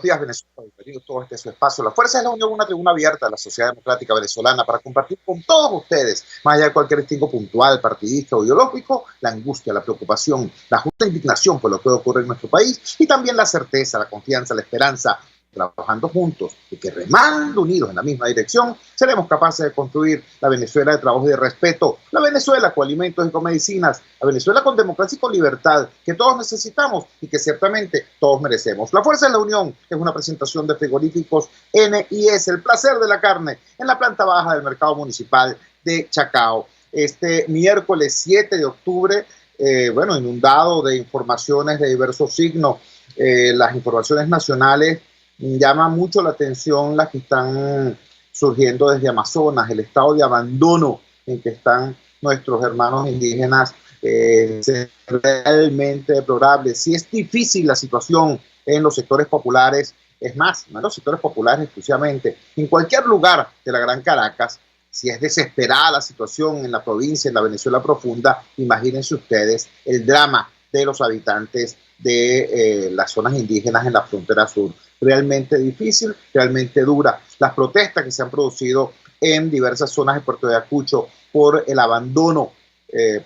Buenos días, Venezuela. Bienvenidos todos a este su espacio. La Fuerza de la Unión, una tribuna abierta de la sociedad democrática venezolana para compartir con todos ustedes, más allá de cualquier distingo puntual, partidista o ideológico, la angustia, la preocupación, la justa indignación por lo que ocurre en nuestro país y también la certeza, la confianza, la esperanza, trabajando juntos y que remando unidos en la misma dirección, seremos capaces de construir la Venezuela de trabajo y de respeto, la Venezuela con alimentos y con medicinas, la Venezuela con democracia y con libertad, que todos necesitamos y que ciertamente todos merecemos. La Fuerza de la Unión es una presentación de frigoríficos NIS, el placer de la carne, en la planta baja del mercado municipal de Chacao. Este miércoles 7 de octubre, inundado de informaciones de diversos signos, las informaciones nacionales llama mucho la atención las que están surgiendo desde Amazonas, el estado de abandono en que están nuestros hermanos indígenas es realmente deplorable. Si es difícil la situación en los sectores populares, es más, no en los sectores populares exclusivamente, en cualquier lugar de la Gran Caracas, si es desesperada la situación en la provincia, en la Venezuela profunda, imagínense ustedes el drama de los habitantes de las zonas indígenas en la frontera sur. Realmente difícil, realmente dura. Las protestas que se han producido en diversas zonas de Puerto Ayacucho por el abandono,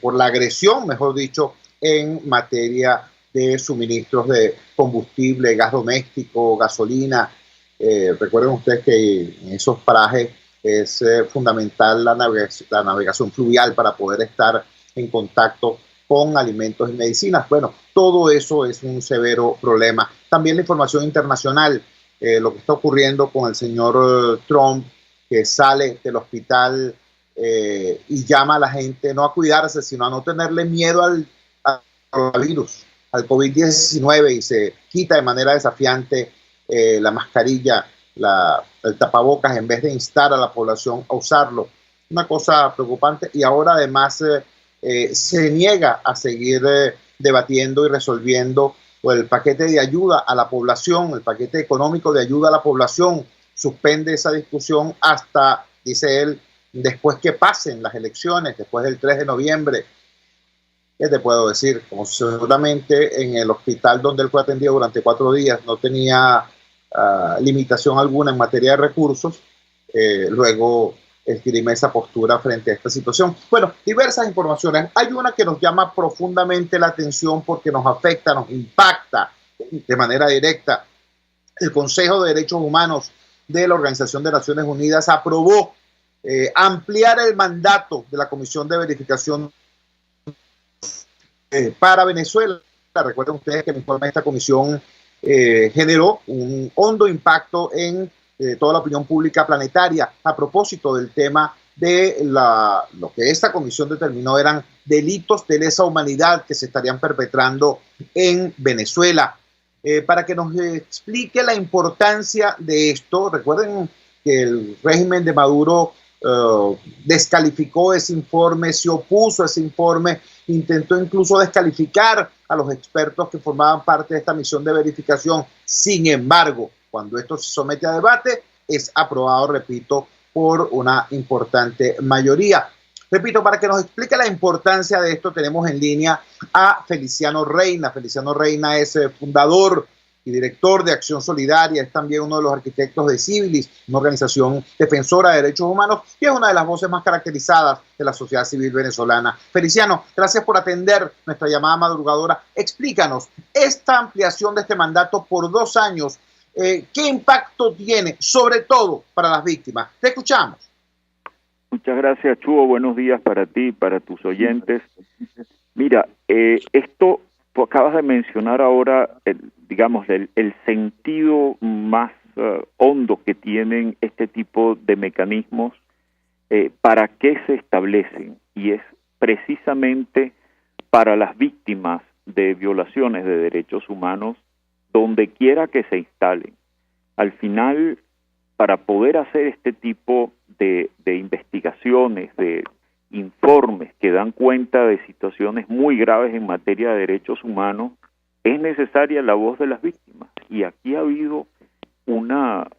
por la agresión, mejor dicho, en materia de suministros de combustible, gas doméstico, gasolina. Recuerden ustedes que en esos parajes es fundamental la navegación fluvial para poder estar en contacto con alimentos y medicinas. Bueno, todo eso es un severo problema. También la información internacional, lo que está ocurriendo con el señor Trump, que sale del hospital y llama a la gente no a cuidarse, sino a no tenerle miedo al coronavirus, al COVID-19, y se quita de manera desafiante la mascarilla, el tapabocas, en vez de instar a la población a usarlo. Una cosa preocupante. Y ahora además se niega a seguir debatiendo y resolviendo el paquete de ayuda a la población, el paquete económico de ayuda a la población. Suspende esa discusión hasta, dice él, después que pasen las elecciones, después del 3 de noviembre. ¿Qué te puedo decir? Como seguramente en el hospital donde él fue atendido durante 4 días no tenía limitación alguna en materia de recursos, luego esgrime esa postura frente a esta situación. Bueno, diversas informaciones. Hay una que nos llama profundamente la atención porque nos afecta, nos impacta de manera directa. El Consejo de Derechos Humanos de la Organización de Naciones Unidas aprobó ampliar el mandato de la Comisión de Verificación para Venezuela. Recuerden ustedes que el informe de esta comisión generó un hondo impacto en toda la opinión pública planetaria a propósito del tema de lo que esta comisión determinó eran delitos de lesa humanidad que se estarían perpetrando en Venezuela. Para que nos explique la importancia de esto, recuerden que el régimen de Maduro descalificó ese informe, se opuso a ese informe, intentó incluso descalificar a los expertos que formaban parte de esta misión de verificación. Sin embargo, cuando esto se somete a debate, es aprobado, repito, por una importante mayoría. Repito, para que nos explique la importancia de esto, tenemos en línea a Feliciano Reina. Feliciano Reina es fundador y director de Acción Solidaria, es también uno de los arquitectos de Civilis, una organización defensora de derechos humanos y es una de las voces más caracterizadas de la sociedad civil venezolana. Feliciano, gracias por atender nuestra llamada madrugadora. Explícanos, esta ampliación de este mandato por 2 años, ¿qué impacto tiene, sobre todo para las víctimas? Te escuchamos. Muchas gracias, Chugo. Buenos días para ti y para tus oyentes. Mira, esto tú acabas de mencionar ahora, el sentido más hondo que tienen este tipo de mecanismos, para qué se establecen, y es precisamente para las víctimas de violaciones de derechos humanos, donde quiera que se instalen. Al final, para poder hacer este tipo de investigaciones, de informes que dan cuenta de situaciones muy graves en materia de derechos humanos, es necesaria la voz de las víctimas. Y aquí ha habido una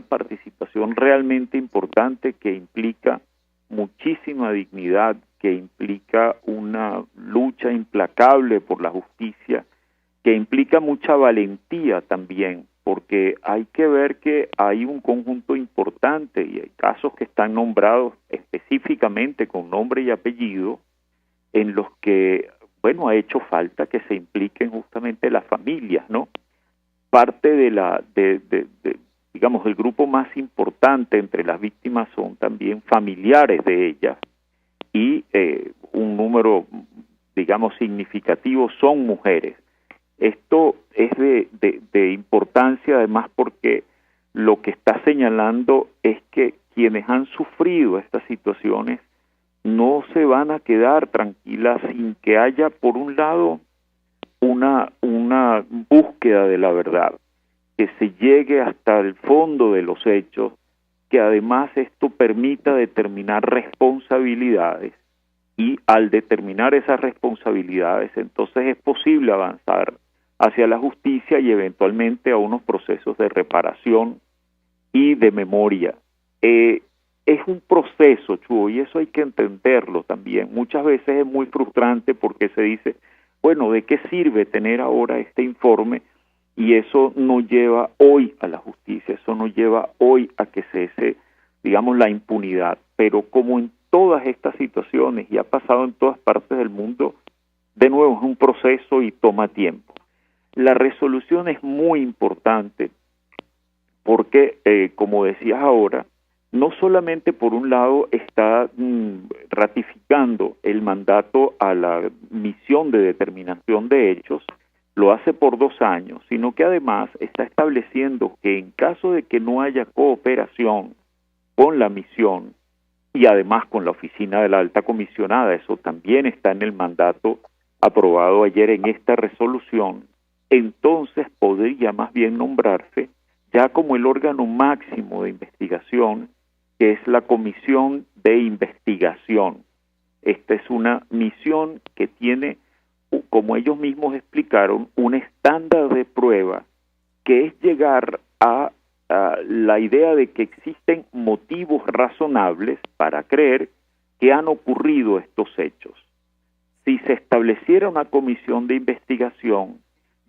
participación realmente importante que implica muchísima dignidad, que implica una lucha implacable por la justicia, que implica mucha valentía también, porque hay que ver que hay un conjunto importante y hay casos que están nombrados específicamente con nombre y apellido en los que, bueno, ha hecho falta que se impliquen justamente las familias, ¿no? Parte digamos, el grupo más importante entre las víctimas son también familiares de ellas y un número, digamos, significativo son mujeres. Esto es de importancia además porque lo que está señalando es que quienes han sufrido estas situaciones no se van a quedar tranquilas sin que haya, por un lado, una búsqueda de la verdad, que se llegue hasta el fondo de los hechos, que además esto permita determinar responsabilidades y al determinar esas responsabilidades entonces es posible avanzar hacia la justicia y eventualmente a unos procesos de reparación y de memoria. Es un proceso, Chuo, y eso hay que entenderlo también. Muchas veces es muy frustrante porque se dice, bueno, ¿de qué sirve tener ahora este informe? Y eso no lleva hoy a la justicia, eso no lleva hoy a que cese, digamos, la impunidad. Pero como en todas estas situaciones, y ha pasado en todas partes del mundo, de nuevo es un proceso y toma tiempo. La resolución es muy importante porque, como decías ahora, no solamente por un lado está ratificando el mandato a la misión de determinación de hechos, lo hace por 2 años, sino que además está estableciendo que en caso de que no haya cooperación con la misión y además con la oficina de la alta comisionada, eso también está en el mandato aprobado ayer en esta resolución, entonces podría más bien nombrarse ya como el órgano máximo de investigación, que es la Comisión de Investigación. Esta es una misión que tiene, como ellos mismos explicaron, un estándar de prueba que es llegar a la idea de que existen motivos razonables para creer que han ocurrido estos hechos. Si se estableciera una comisión de investigación,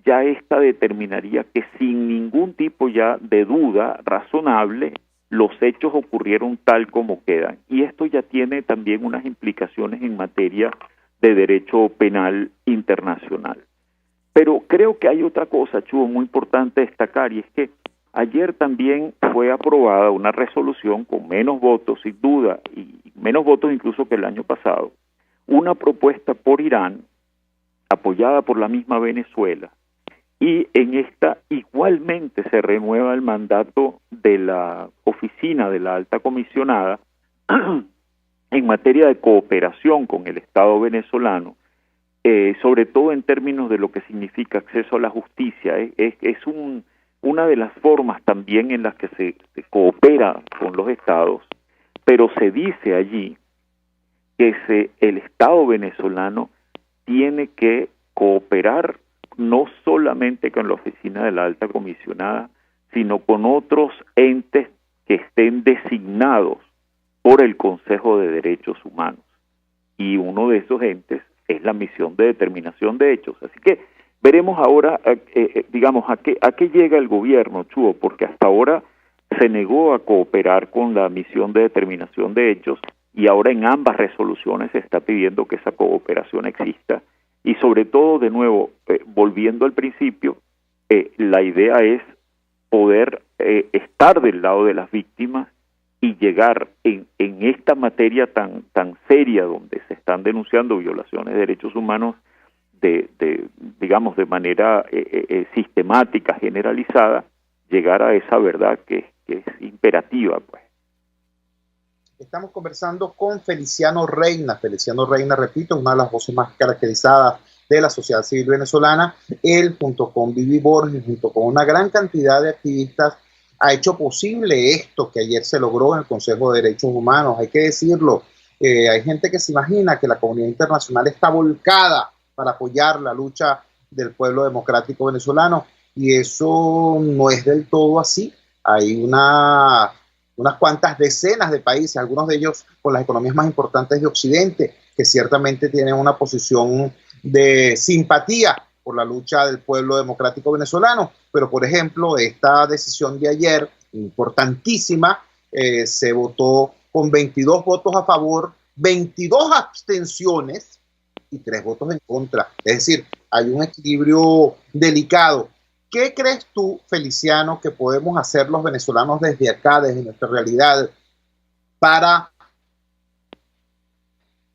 ya esta determinaría que sin ningún tipo ya de duda razonable, los hechos ocurrieron tal como quedan. Y esto ya tiene también unas implicaciones en materia de derecho penal internacional. Pero creo que hay otra cosa, Chuo, muy importante destacar, y es que ayer también fue aprobada una resolución con menos votos, sin duda, y menos votos incluso que el año pasado, una propuesta por Irán, apoyada por la misma Venezuela, y en esta igualmente se renueva el mandato de la oficina de la alta comisionada en materia de cooperación con el Estado venezolano, sobre todo en términos de lo que significa acceso a la justicia. Es una de las formas también en las que se coopera con los estados, pero se dice allí que el Estado venezolano tiene que cooperar no solamente con la oficina de la alta comisionada, sino con otros entes que estén designados por el Consejo de Derechos Humanos. Y uno de esos entes es la misión de determinación de hechos. Así que veremos ahora, digamos, a qué llega el gobierno, Chuo, porque hasta ahora se negó a cooperar con la misión de determinación de hechos y ahora en ambas resoluciones se está pidiendo que esa cooperación exista. Y sobre todo, de nuevo, volviendo al principio, la idea es poder estar del lado de las víctimas y llegar en esta materia tan seria donde se están denunciando violaciones de derechos humanos digamos, de manera sistemática, generalizada, llegar a esa verdad que es imperativa, pues. Estamos conversando con Feliciano Reina. Feliciano Reina, repito, una de las voces más caracterizadas de la sociedad civil venezolana. Él, junto con Vivi Borges, junto con una gran cantidad de activistas, ha hecho posible esto que ayer se logró en el Consejo de Derechos Humanos. Hay que decirlo, hay gente que se imagina que la comunidad internacional está volcada para apoyar la lucha del pueblo democrático venezolano, y eso no es del todo así. Hay unas cuantas decenas de países, algunos de ellos con las economías más importantes de Occidente, que ciertamente tienen una posición de simpatía por la lucha del pueblo democrático venezolano. Pero, por ejemplo, esta decisión de ayer, importantísima, se votó con 22 votos a favor, 22 abstenciones y 3 votos en contra. Es decir, hay un equilibrio delicado. ¿Qué crees tú, Feliciano, que podemos hacer los venezolanos desde acá, desde nuestra realidad, para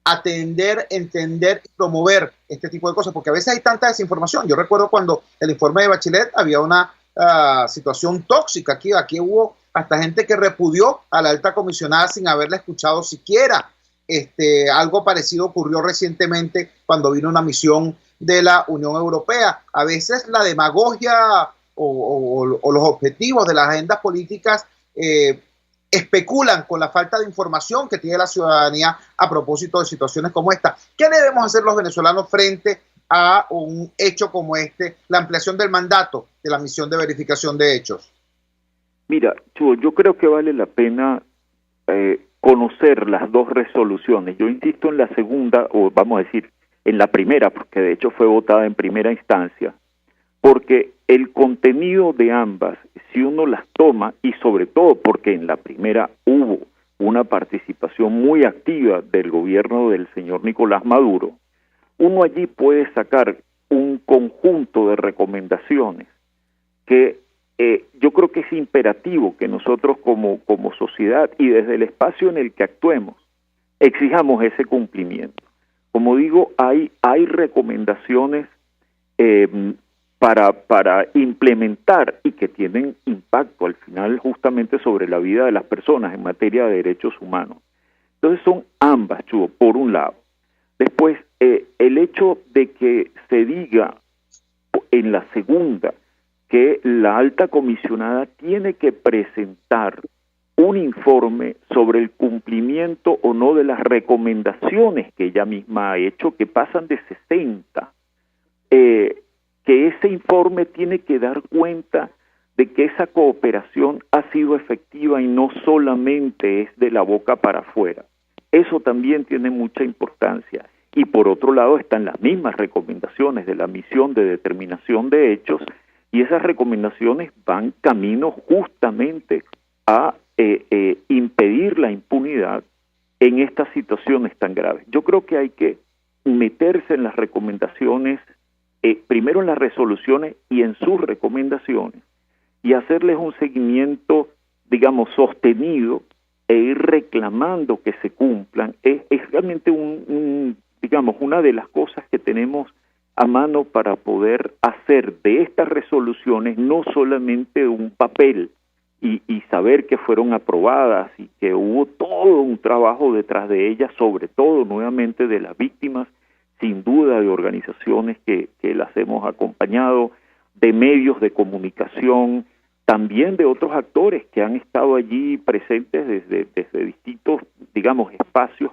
atender, entender y promover este tipo de cosas? Porque a veces hay tanta desinformación. Yo recuerdo cuando el informe de Bachelet había una situación tóxica. Aquí hubo hasta gente que repudió a la alta comisionada sin haberla escuchado siquiera. Algo parecido ocurrió recientemente cuando vino una misión de la Unión Europea. A veces la demagogia o los objetivos de las agendas políticas especulan con la falta de información que tiene la ciudadanía a propósito de situaciones como esta. ¿Qué debemos hacer los venezolanos frente a un hecho como la ampliación del mandato de la misión de verificación de hechos? Mira, yo creo que vale la pena conocer las dos resoluciones. Yo insisto en la segunda, o vamos a decir, en la primera, porque de hecho fue votada en primera instancia, porque el contenido de ambas, si uno las toma, y sobre todo porque en la primera hubo una participación muy activa del gobierno del señor Nicolás Maduro, uno allí puede sacar un conjunto de recomendaciones que yo creo que es imperativo que nosotros como sociedad y desde el espacio en el que actuemos exijamos ese cumplimiento. Como digo, hay recomendaciones para implementar y que tienen impacto al final justamente sobre la vida de las personas en materia de derechos humanos. Entonces son ambas, Chugo, por un lado. Después, el hecho de que se diga en la segunda que la alta comisionada tiene que presentar un informe sobre el cumplimiento o no de las recomendaciones que ella misma ha hecho, que pasan de 60, que ese informe tiene que dar cuenta de que esa cooperación ha sido efectiva y no solamente es de la boca para afuera. Eso también tiene mucha importancia. Y por otro lado están las mismas recomendaciones de la misión de determinación de hechos, y esas recomendaciones van camino justamente a impedir la impunidad en estas situaciones tan graves. Yo creo que hay que meterse en las recomendaciones, primero en las resoluciones y en sus recomendaciones, y hacerles un seguimiento, digamos, sostenido e ir reclamando que se cumplan. Es realmente digamos, una de las cosas que tenemos a mano para poder hacer de estas resoluciones no solamente un papel y saber que fueron aprobadas y que hubo todo un trabajo detrás de ellas, sobre todo nuevamente de las víctimas, sin duda de organizaciones que las hemos acompañado, de medios de comunicación, también de otros actores que han estado allí presentes desde distintos, digamos, espacios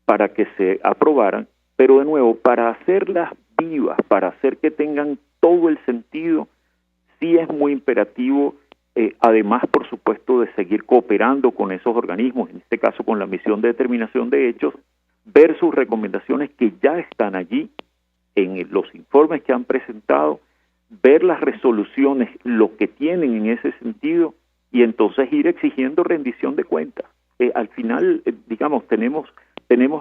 para que se aprobaran, pero de nuevo, para hacerlas vivas, para hacer que tengan todo el sentido, sí es muy imperativo, además, por supuesto, de seguir cooperando con esos organismos, en este caso con la misión de determinación de hechos, ver sus recomendaciones que ya están allí, en los informes que han presentado, ver las resoluciones, lo que tienen en ese sentido, y entonces ir exigiendo rendición de cuentas. Al final, digamos, tenemos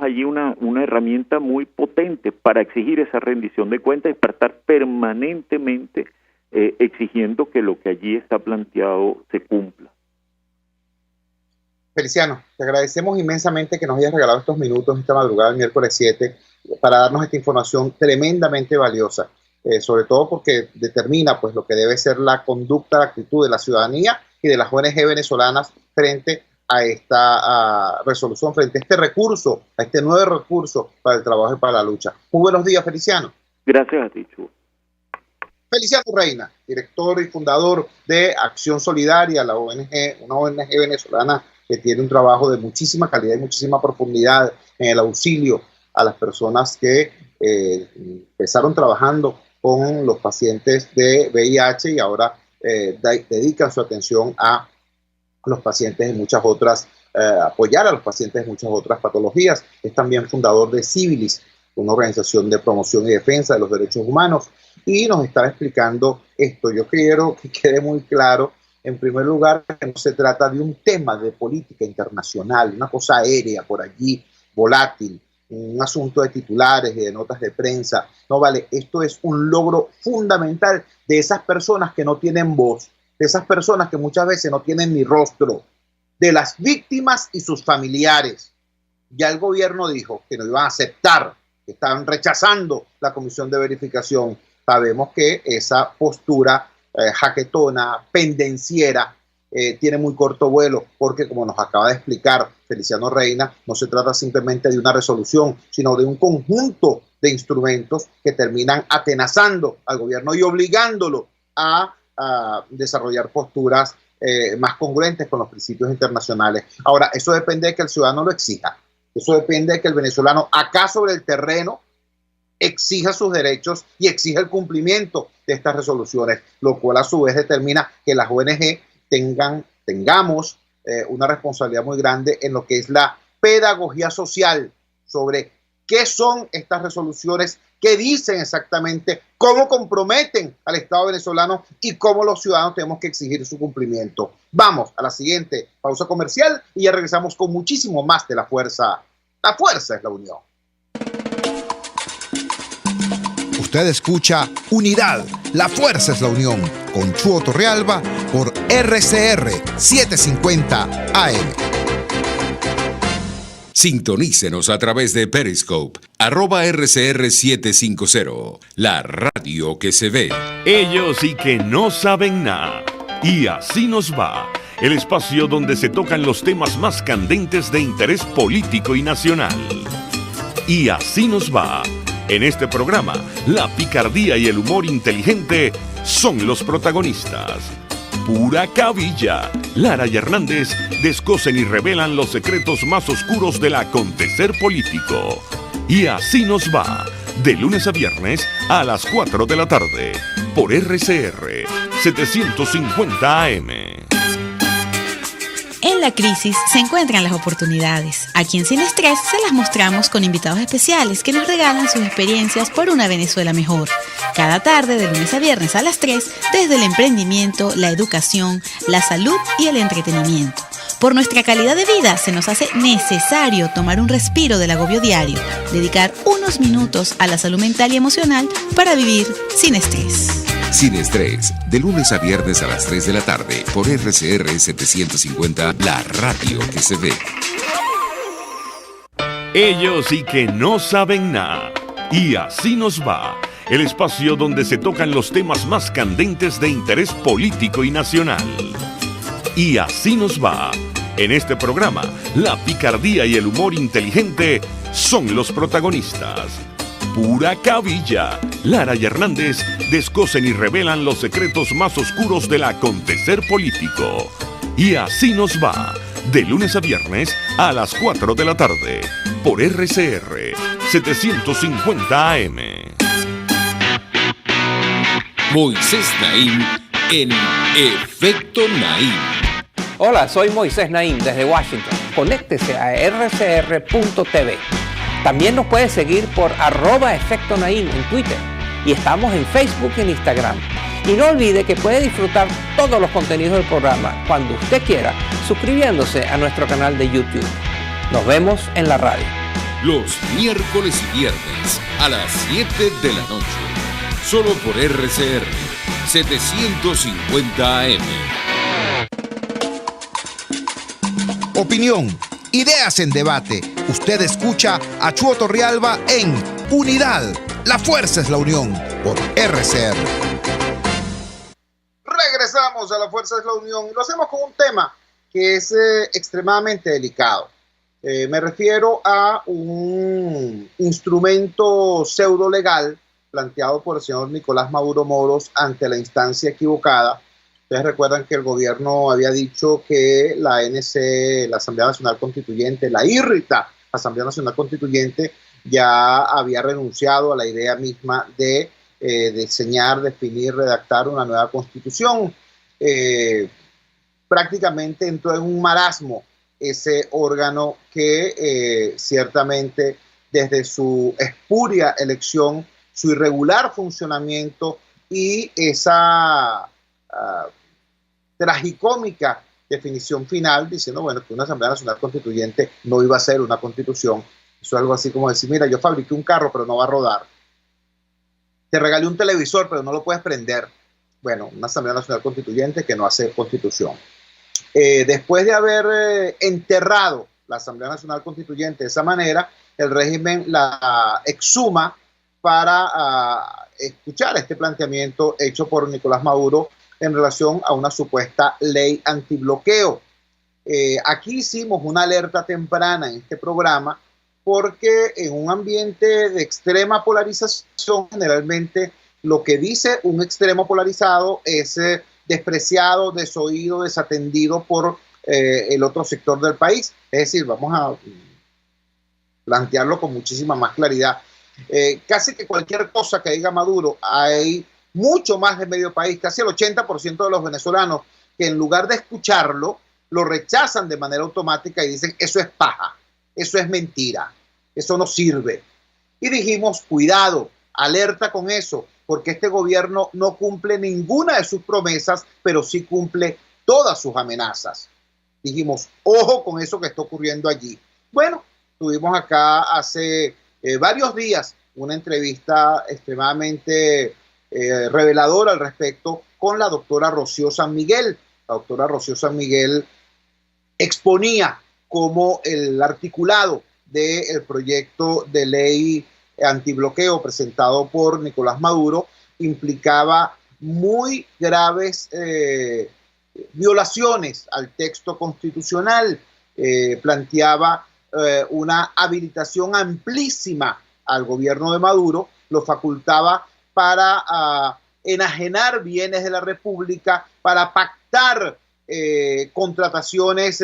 allí una herramienta muy potente para exigir esa rendición de cuentas y para estar permanentemente exigiendo que lo que allí está planteado se cumpla. Feliciano, te agradecemos inmensamente que nos hayas regalado estos minutos esta madrugada del miércoles 7 para darnos esta información tremendamente valiosa, sobre todo porque determina pues lo que debe ser la conducta, la actitud de la ciudadanía y de las ONG venezolanas frente a esta resolución, frente a este recurso, a este nuevo recurso para el trabajo y para la lucha. Muy buenos días, Feliciano. Gracias a ti, Chu. Feliciano Reina, director y fundador de Acción Solidaria, la ONG, una ONG venezolana que tiene un trabajo de muchísima calidad y muchísima profundidad en el auxilio a las personas que empezaron trabajando con los pacientes de VIH y ahora dedican su atención a los pacientes de muchas otras, apoyar a los pacientes de muchas otras patologías. Es también fundador de Civilis, una organización de promoción y defensa de los derechos humanos, y nos estaba explicando esto. Yo quiero que quede muy claro, en primer lugar, que no se trata de un tema de política internacional, una cosa aérea por allí, volátil, un asunto de titulares y de notas de prensa. No vale, esto es un logro fundamental de esas personas que no tienen voz, de esas personas que muchas veces no tienen ni rostro, de las víctimas y sus familiares. Ya el gobierno dijo que no iban a aceptar, que estaban rechazando la comisión de verificación. Sabemos que esa postura jaquetona, pendenciera, tiene muy corto vuelo, porque como nos acaba de explicar Feliciano Reina, no se trata simplemente de una resolución, sino de un conjunto de instrumentos que terminan atenazando al gobierno y obligándolo a desarrollar posturas más congruentes con los principios internacionales. Ahora, eso depende de que el ciudadano lo exija. Eso depende de que el venezolano acá sobre el terreno exija sus derechos y exija el cumplimiento de estas resoluciones, lo cual a su vez determina que las ONG tengamos una responsabilidad muy grande en lo que es la pedagogía social sobre qué son estas resoluciones, qué dicen exactamente, cómo comprometen al Estado venezolano y cómo los ciudadanos tenemos que exigir su cumplimiento. Vamos a la siguiente pausa comercial y ya regresamos con muchísimo más de La Fuerza. La fuerza es la unión. Usted escucha Unidad, la fuerza es la unión, con Chuo Torrealba por RCR 750 AM. Sintonícenos a través de Periscope, @RCR750, la radio que se ve. Ellos sí que no saben nada. Y así nos va. El espacio donde se tocan los temas más candentes de interés político y nacional. Y así nos va. En este programa, la picardía y el humor inteligente son los protagonistas. Pura cabilla. Lara y Hernández descosen y revelan los secretos más oscuros del acontecer político. Y así nos va. De lunes a viernes a las 4 de la tarde. Por RCR 750 AM. En la crisis se encuentran las oportunidades. Aquí en Sin Estrés se las mostramos con invitados especiales que nos regalan sus experiencias por una Venezuela mejor. Cada tarde, de lunes a viernes a las 3, desde el emprendimiento, la educación, la salud y el entretenimiento. Por nuestra calidad de vida se nos hace necesario tomar un respiro del agobio diario, dedicar unos minutos a la salud mental y emocional para vivir sin estrés. Sin Estrés, de lunes a viernes a las 3 de la tarde, por RCR 750, la radio que se ve. Ellos sí que no saben nada. Y así nos va. El espacio donde se tocan los temas más candentes de interés político y nacional. Y así nos va. En este programa, la picardía y el humor inteligente son los protagonistas. Pura cabilla. Lara y Hernández descosen y revelan los secretos más oscuros del acontecer político. Y así nos va. De lunes a viernes a las 4 de la tarde. Por RCR 750 AM. Moisés Naim en Efecto Naim. Hola, soy Moisés Naim desde Washington. Conéctese a rcr.tv. También nos puede seguir por @Efecto Naim en Twitter. Y estamos en Facebook y en Instagram. Y no olvide que puede disfrutar todos los contenidos del programa cuando usted quiera, suscribiéndose a nuestro canal de YouTube. Nos vemos en la radio. Los miércoles y viernes a las 7 de la noche. Solo por RCR 750 AM. Opinión, ideas en debate. Usted escucha a Chuo Torrealba en Unidad, la fuerza es la unión, por RCR. Regresamos a La Fuerza es la Unión y lo hacemos con un tema que es extremadamente delicado. Me refiero a un instrumento pseudo legal planteado por el señor Nicolás Maduro Moros ante la instancia equivocada. Ustedes recuerdan que el gobierno había dicho que la ANC, la Asamblea Nacional Constituyente, la irrita Asamblea Nacional Constituyente, ya había renunciado a la idea misma de diseñar, definir, redactar una nueva constitución. Prácticamente entró en un marasmo ese órgano que ciertamente desde su espuria elección su irregular funcionamiento y esa tragicómica definición final diciendo, bueno, que una Asamblea Nacional Constituyente no iba a ser una constitución. Eso es algo así como decir, mira, yo fabriqué un carro, pero no va a rodar. Te regalé un televisor, pero no lo puedes prender. Bueno, una Asamblea Nacional Constituyente que no hace constitución. Después de haber enterrado la Asamblea Nacional Constituyente de esa manera, el régimen la exhuma para escuchar este planteamiento hecho por Nicolás Maduro en relación a una supuesta ley antibloqueo. Aquí hicimos una alerta temprana en este programa porque en un ambiente de extrema polarización, generalmente lo que dice un extremo polarizado es despreciado, desoído, desatendido por el otro sector del país. Es decir, vamos a plantearlo con muchísima más claridad. Casi que cualquier cosa que diga Maduro, hay mucho más de medio país, casi el 80% de los venezolanos que en lugar de escucharlo, lo rechazan de manera automática y dicen, eso es paja, eso es mentira, eso no sirve. Y dijimos, cuidado, alerta con eso, porque este gobierno no cumple ninguna de sus promesas, pero sí cumple todas sus amenazas. Dijimos, ojo con eso que está ocurriendo allí. Bueno, tuvimos acá hace varios días una entrevista extremadamente reveladora al respecto con la doctora Rocío San Miguel. La doctora Rocío San Miguel exponía cómo el articulado del proyecto de ley antibloqueo presentado por Nicolás Maduro implicaba muy graves violaciones al texto constitucional, planteaba una habilitación amplísima al gobierno de Maduro, lo facultaba para enajenar bienes de la República, para pactar contrataciones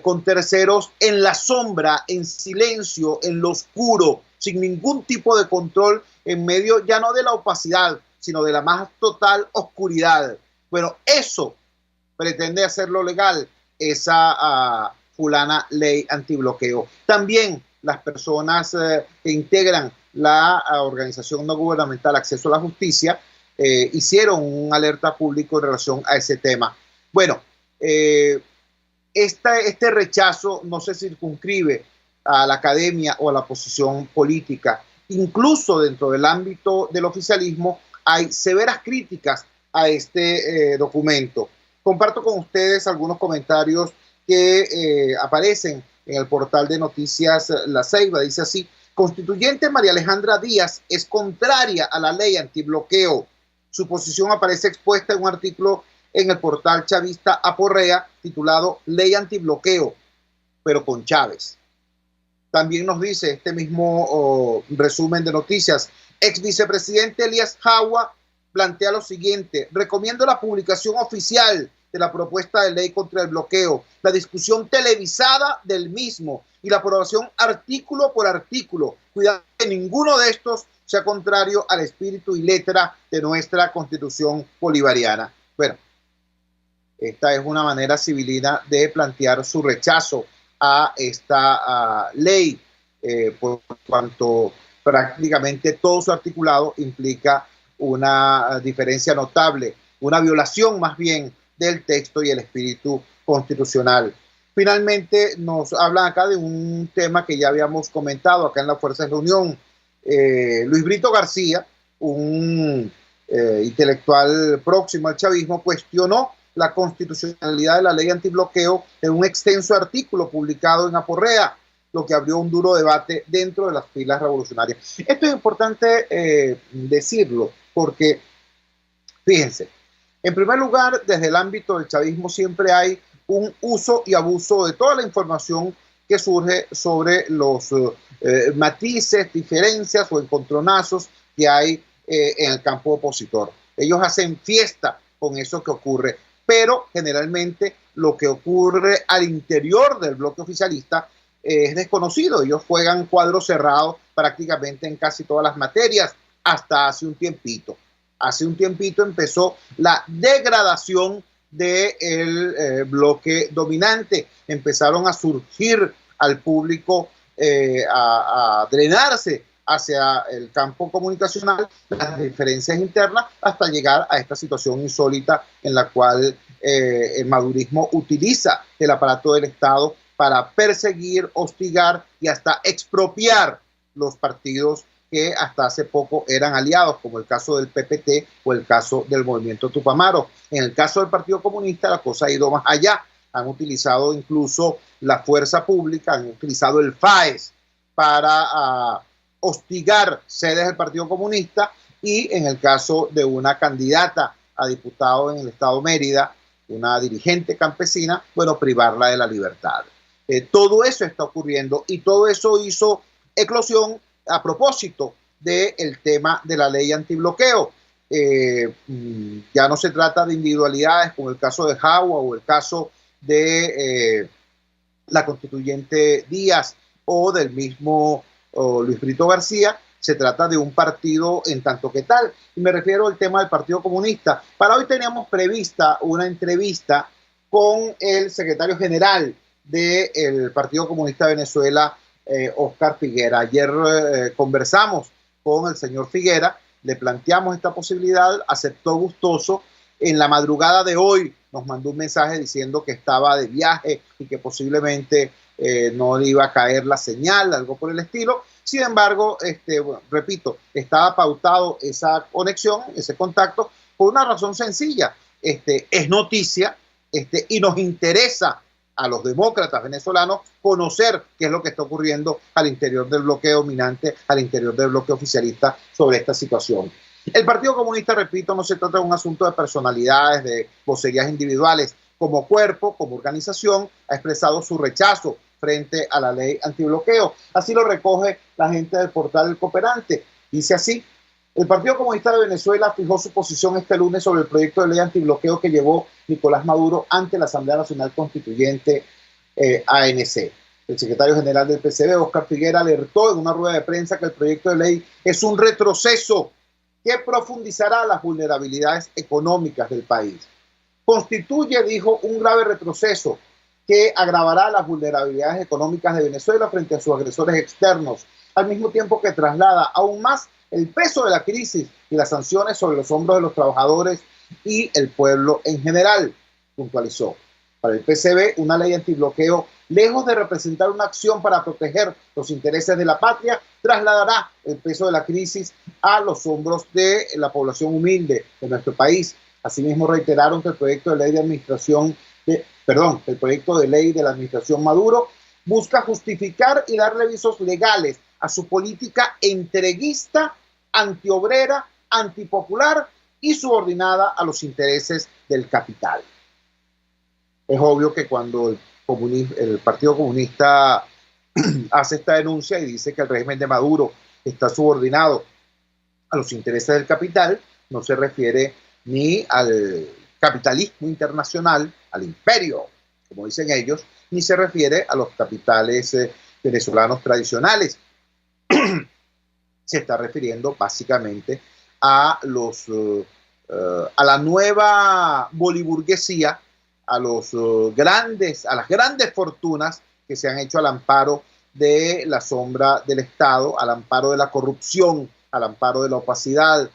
con terceros en la sombra, en silencio, en lo oscuro, sin ningún tipo de control, en medio ya no de la opacidad, sino de la más total oscuridad. Bueno, eso pretende hacerlo legal, esa fulana ley antibloqueo. También las personas que integran la organización no gubernamental Acceso a la Justicia hicieron un alerta público en relación a ese tema. Bueno, este rechazo no se circunscribe a la academia o a la posición política. Incluso dentro del ámbito del oficialismo hay severas críticas a este documento. Comparto con ustedes algunos comentarios que aparecen en el portal de noticias La Ceiba. Dice así: constituyente María Alejandra Díaz es contraria a la ley antibloqueo. Su posición aparece expuesta en un artículo en el portal chavista Aporrea titulado Ley antibloqueo, pero con Chávez. También nos dice este mismo resumen de noticias: ex vicepresidente Elías Jagua plantea lo siguiente: recomiendo la publicación oficial de la propuesta de ley contra el bloqueo, la discusión televisada del mismo y la aprobación artículo por artículo. Cuidado que ninguno de estos sea contrario al espíritu y letra de nuestra Constitución bolivariana. Bueno, esta es una manera civilina de plantear su rechazo a esta ley, por cuanto prácticamente todo su articulado implica una diferencia notable, una violación más bien del texto y el espíritu constitucional. Finalmente nos hablan acá de un tema que ya habíamos comentado acá en la Fuerza de la Unión. Luis Brito García, un intelectual próximo al chavismo, cuestionó la constitucionalidad de la ley antibloqueo en un extenso artículo publicado en Aporrea, lo que abrió un duro debate dentro de las filas revolucionarias. Esto es importante decirlo porque, fíjense, en primer lugar, desde el ámbito del chavismo siempre hay un uso y abuso de toda la información que surge sobre los matices, diferencias o encontronazos que hay en el campo opositor. Ellos hacen fiesta con eso que ocurre, pero generalmente lo que ocurre al interior del bloque oficialista es desconocido. Ellos juegan cuadro cerrado prácticamente en casi todas las materias hasta hace un tiempito. Hace un tiempito empezó la degradación del bloque dominante. Empezaron a surgir al público, a drenarse hacia el campo comunicacional las diferencias internas hasta llegar a esta situación insólita en la cual el madurismo utiliza el aparato del Estado para perseguir, hostigar y hasta expropiar los partidos que hasta hace poco eran aliados, como el caso del PPT o el caso del Movimiento Tupamaro. En el caso del Partido Comunista la cosa ha ido más allá. Han utilizado incluso la fuerza pública, han utilizado el FAES para hostigar sedes del Partido Comunista, y en el caso de una candidata a diputado en el estado Mérida, una dirigente campesina, bueno, privarla de la libertad. Todo eso está ocurriendo y todo eso hizo eclosión a propósito del tema de la ley antibloqueo. Ya no se trata de individualidades como el caso de Jagua o el caso de la constituyente Díaz o del mismo Luis Brito García. Se trata de un partido en tanto que tal, y me refiero al tema del Partido Comunista. Para hoy teníamos prevista una entrevista con el secretario general del Partido Comunista de Venezuela, Óscar Figuera. Ayer conversamos con el señor Figuera, le planteamos esta posibilidad, aceptó gustoso. En la madrugada de hoy nos mandó un mensaje diciendo que estaba de viaje y que posiblemente no le iba a caer la señal, algo por el estilo. Sin embargo, bueno, repito, estaba pautado esa conexión, ese contacto, por una razón sencilla. Es noticia y nos interesa a los demócratas venezolanos conocer qué es lo que está ocurriendo al interior del bloque dominante, al interior del bloque oficialista sobre esta situación. El Partido Comunista, repito, no se trata de un asunto de personalidades, de vocerías individuales. Como cuerpo, como organización, ha expresado su rechazo frente a la ley antibloqueo. Así lo recoge la gente del portal El Cooperante. Dice así: el Partido Comunista de Venezuela fijó su posición este lunes sobre el proyecto de ley antibloqueo que llevó Nicolás Maduro ante la Asamblea Nacional Constituyente, ANC. El secretario general del PCV, Óscar Figuera, alertó en una rueda de prensa que el proyecto de ley es un retroceso que profundizará las vulnerabilidades económicas del país. Constituye, dijo, un grave retroceso que agravará las vulnerabilidades económicas de Venezuela frente a sus agresores externos, al mismo tiempo que traslada aún más el peso de la crisis y las sanciones sobre los hombros de los trabajadores y el pueblo en general, puntualizó. Para el PCV, una ley antibloqueo, lejos de representar una acción para proteger los intereses de la patria, trasladará el peso de la crisis a los hombros de la población humilde de nuestro país. Asimismo, reiteraron que el proyecto de ley el proyecto de ley de la administración Maduro busca justificar y darle visos legales a su política entreguista, antiobrera, antipopular y subordinada a los intereses del capital. Es obvio que cuando el Partido Comunista hace esta denuncia y dice que el régimen de Maduro está subordinado a los intereses del capital, no se refiere ni al capitalismo internacional, al imperio, como dicen ellos, ni se refiere a los capitales venezolanos tradicionales. Se está refiriendo básicamente a la nueva boliburguesía, a las grandes fortunas que se han hecho al amparo de la sombra del Estado, al amparo de la corrupción, al amparo de la opacidad,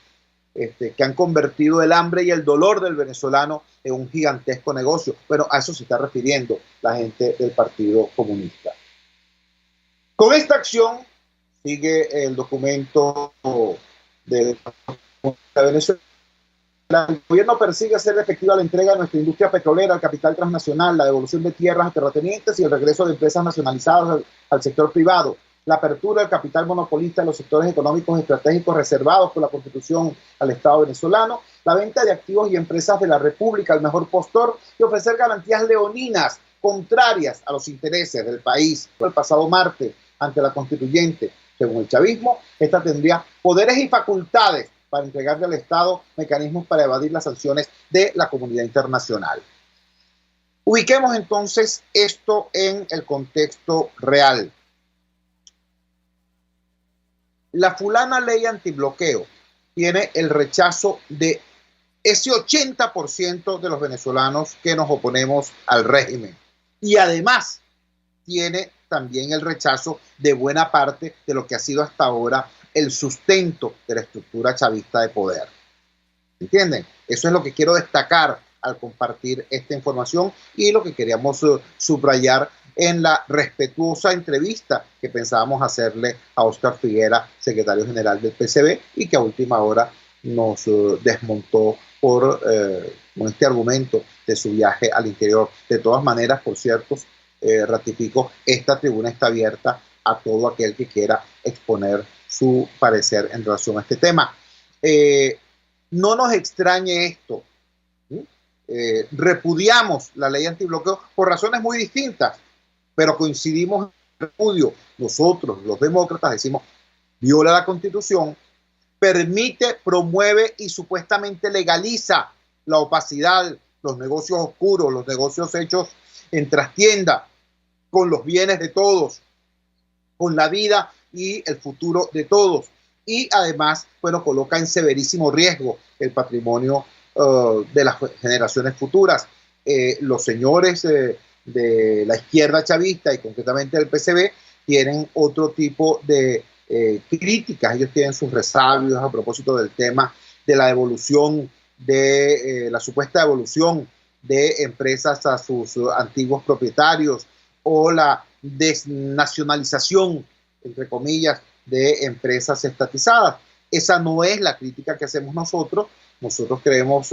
que han convertido el hambre y el dolor del venezolano en un gigantesco negocio. Bueno, a eso se está refiriendo la gente del Partido Comunista. Con esta acción sigue el documento de Venezuela. El gobierno persigue hacer efectiva la entrega de nuestra industria petrolera al capital transnacional, la devolución de tierras a terratenientes y el regreso de empresas nacionalizadas al sector privado, la apertura del capital monopolista de los sectores económicos estratégicos reservados por la Constitución al Estado venezolano, la venta de activos y empresas de la República al mejor postor y ofrecer garantías leoninas contrarias a los intereses del país. El pasado martes, ante la Constituyente, según el chavismo, esta tendría poderes y facultades para entregarle al Estado mecanismos para evadir las sanciones de la comunidad internacional. Ubiquemos entonces esto en el contexto real. La fulana ley antibloqueo tiene el rechazo de ese 80% de los venezolanos que nos oponemos al régimen. Y además tiene también el rechazo de buena parte de lo que ha sido hasta ahora el sustento de la estructura chavista de poder. ¿Entienden? Eso es lo que quiero destacar al compartir esta información y lo que queríamos subrayar en la respetuosa entrevista que pensábamos hacerle a Óscar Figuera, secretario general del PCB, y que a última hora nos desmontó con este argumento de su viaje al interior. De todas maneras, por cierto, ratifico, esta tribuna está abierta a todo aquel que quiera exponer su parecer en relación a este tema. No nos extrañe esto. Repudiamos la ley antibloqueo por razones muy distintas, pero coincidimos en el repudio. Nosotros, los demócratas, decimos, viola la Constitución, permite, promueve y supuestamente legaliza la opacidad, los negocios oscuros, los negocios hechos en trastienda, con los bienes de todos, con la vida y el futuro de todos. Y además, bueno, coloca en severísimo riesgo el patrimonio de las generaciones futuras. Los señores de la izquierda chavista y concretamente del PCB tienen otro tipo de críticas. Ellos tienen sus resabios a propósito del tema de la devolución, de la supuesta devolución de empresas a sus antiguos propietarios o la desnacionalización, entre comillas, de empresas estatizadas. Esa no es la crítica que hacemos nosotros. Nosotros creemos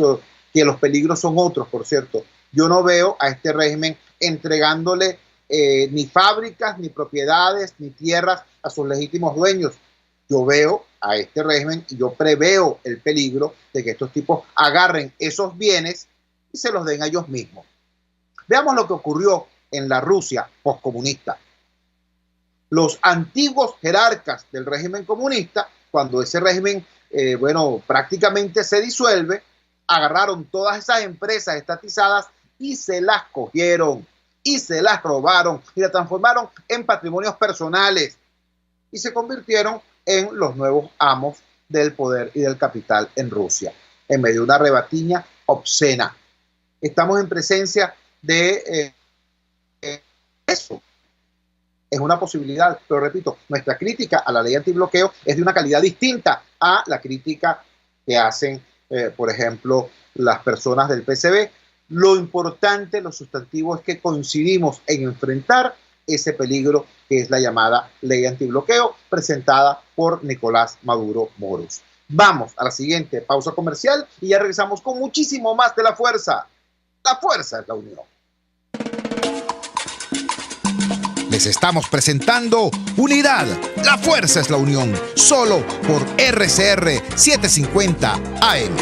que los peligros son otros, por cierto. Yo no veo a este régimen entregándole ni fábricas, ni propiedades, ni tierras a sus legítimos dueños. Yo veo a este régimen y yo preveo el peligro de que estos tipos agarren esos bienes y se los den a ellos mismos. Veamos lo que ocurrió en la Rusia postcomunista. Los antiguos jerarcas del régimen comunista, cuando ese régimen, prácticamente se disuelve, agarraron todas esas empresas estatizadas y se las cogieron y se las robaron y las transformaron en patrimonios personales y se convirtieron en los nuevos amos del poder y del capital en Rusia, en medio de una rebatiña obscena. Estamos en presencia de eso. Es una posibilidad, pero repito, nuestra crítica a la ley antibloqueo es de una calidad distinta a la crítica que hacen, por ejemplo, las personas del PCB. Lo importante, lo sustantivo, es que coincidimos en enfrentar ese peligro que es la llamada ley antibloqueo presentada por Nicolás Maduro Moros. Vamos a la siguiente pausa comercial y ya regresamos con muchísimo más de La Fuerza. La Fuerza es la unión. Les estamos presentando Unidad, la fuerza es la unión, solo por RCR 750 AM.